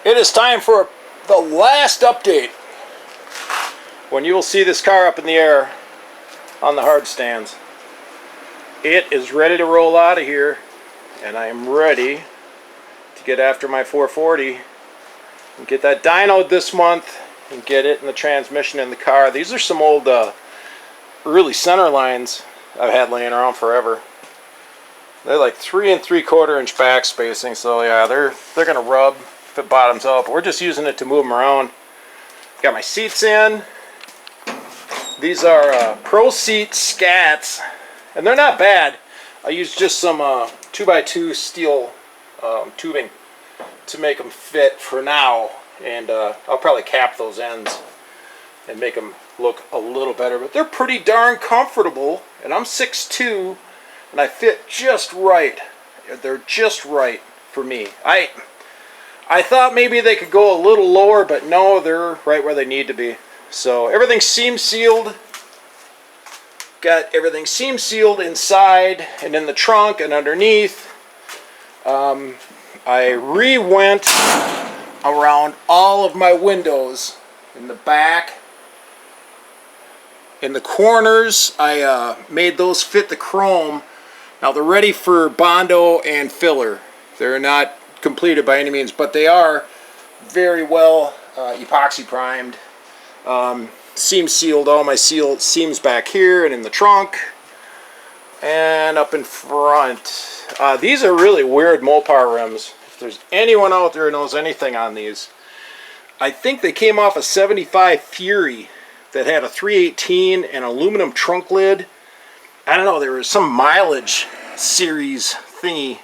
It is time for the last update, when you will see this car up in the air on the hard stands. It is ready to roll out of here, and I am ready to get after my 440 and get that dynoed this month and get it in the transmission in the car. These are some old early center lines I've had laying around forever. They're like 3 3/4 inch back spacing, so yeah, they're gonna rub if it bottoms out. But we're just using it to move them around. Got my seats in. These are Pro Seat Scats, and they're not bad. I used just some 2x2 steel tubing to make them fit for now, and I'll probably cap those ends and make them look a little better. But they're pretty darn comfortable, and I'm 6'2", and I fit just right. They're just right for me. I thought maybe they could go a little lower, but no, they're right where they need to be. So everything's seam sealed. Got everything seam sealed inside and in the trunk and underneath. I re-went around all of my windows in the back. In the corners, I made those fit the chrome. Now they're ready for Bondo and filler. They're not completed by any means, but they are very well epoxy primed. Seam sealed all my seams back here and in the trunk and up in front. These are really weird Mopar rims. If there's anyone out there who knows anything on these, I think they came off a 75 Fury that had a 318 and aluminum trunk lid. I don't know, there was some mileage series thingy,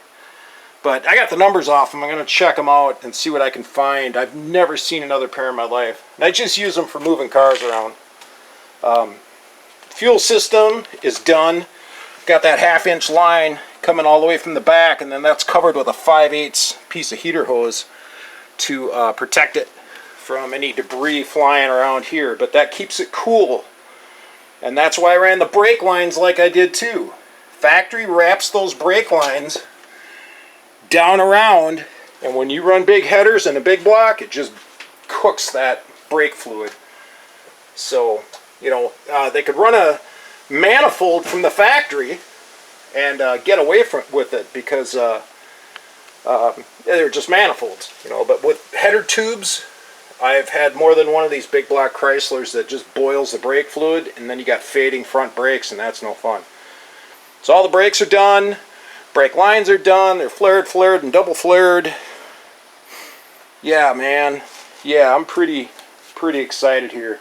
but I got the numbers off them. I'm going to check them out and see what I can find. I've never seen another pair in my life. And I just use them for moving cars around. Fuel system is done. Got that 1/2 inch line coming all the way from the back, and then that's covered with a 5/8 piece of heater hose to protect it from any debris flying around here. But that keeps it cool. And that's why I ran the brake lines like I did too. Factory wraps those brake lines down around, and when you run big headers in a big block, it just cooks that brake fluid. So, you know, they could run a manifold from the factory and get away with it because they're just manifolds, you know. But with header tubes, I've had more than one of these big block Chryslers that just boils the brake fluid, and then you got fading front brakes, and that's no fun. So all the brakes are done. Brake lines are done. They're flared, and double flared. Yeah, man. Yeah, I'm pretty excited here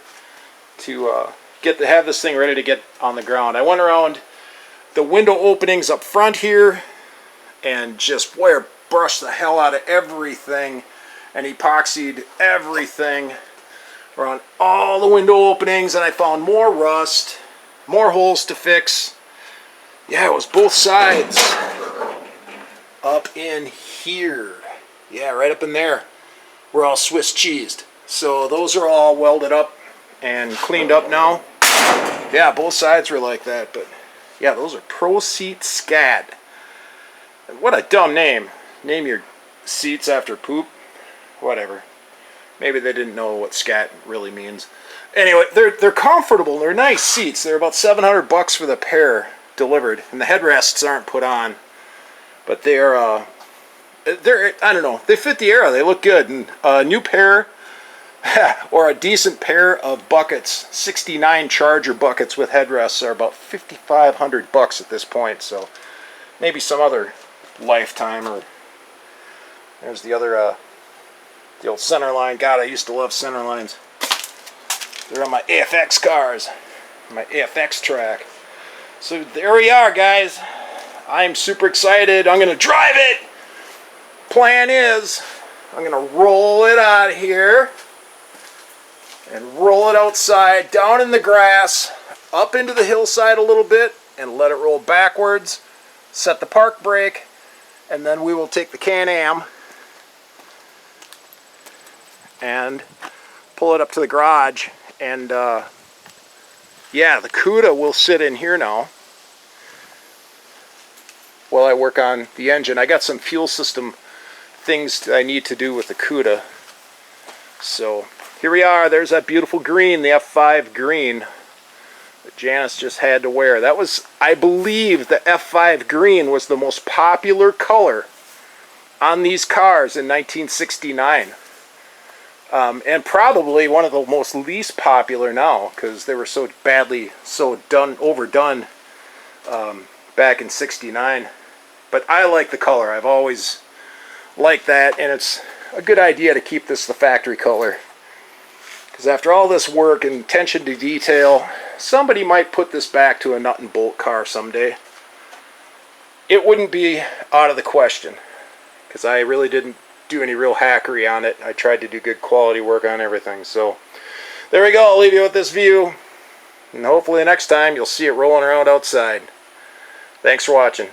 to have this thing ready to get on the ground. I went around the window openings up front here and just brushed the hell out of everything and epoxied everything around all the window openings, and I found more rust, more holes to fix. Yeah, it was both sides. Up in here. Yeah, right up in there. We're all Swiss cheesed. So those are all welded up and cleaned up now. Yeah, both sides were like that. But yeah, those are Pro Seat Scat. What a dumb name. Name your seats after poop. Whatever. Maybe they didn't know what scat really means. Anyway, they're comfortable. They're nice seats. They're about $700 for the pair delivered. And the headrests aren't put on. But they're I don't know, they fit the era. They look good. And a new pair or a decent pair of buckets, 69 Charger buckets with headrests, are about $5,500 at this point. So maybe some other lifetime. Or there's the other the old center line. God, I used to love center lines. They're on my AFX cars, my AFX track. So there we are, guys. I'm super excited. I'm going to drive it. Plan is, I'm going to roll it out of here and roll it outside, down in the grass, up into the hillside a little bit, and let it roll backwards, set the park brake, and then we will take the Can-Am and pull it up to the garage. And yeah, the CUDA will sit in here now while I work on the engine. I got some fuel system things that I need to do with the CUDA. So here we are. There's that beautiful green, the F5 green that Janis just had to wear. That was, I believe, the F5 green was the most popular color on these cars in 1969. And probably one of the most least popular now, because they were so badly overdone back in '69. But I like the color. I've always liked that, and it's a good idea to keep this the factory color. Because after all this work and attention to detail, somebody might put this back to a nut and bolt car someday. It wouldn't be out of the question, because I really didn't do any real hackery on it. I tried to do good quality work on everything. So there we go. I'll leave you with this view, and hopefully next time you'll see it rolling around outside. Thanks for watching.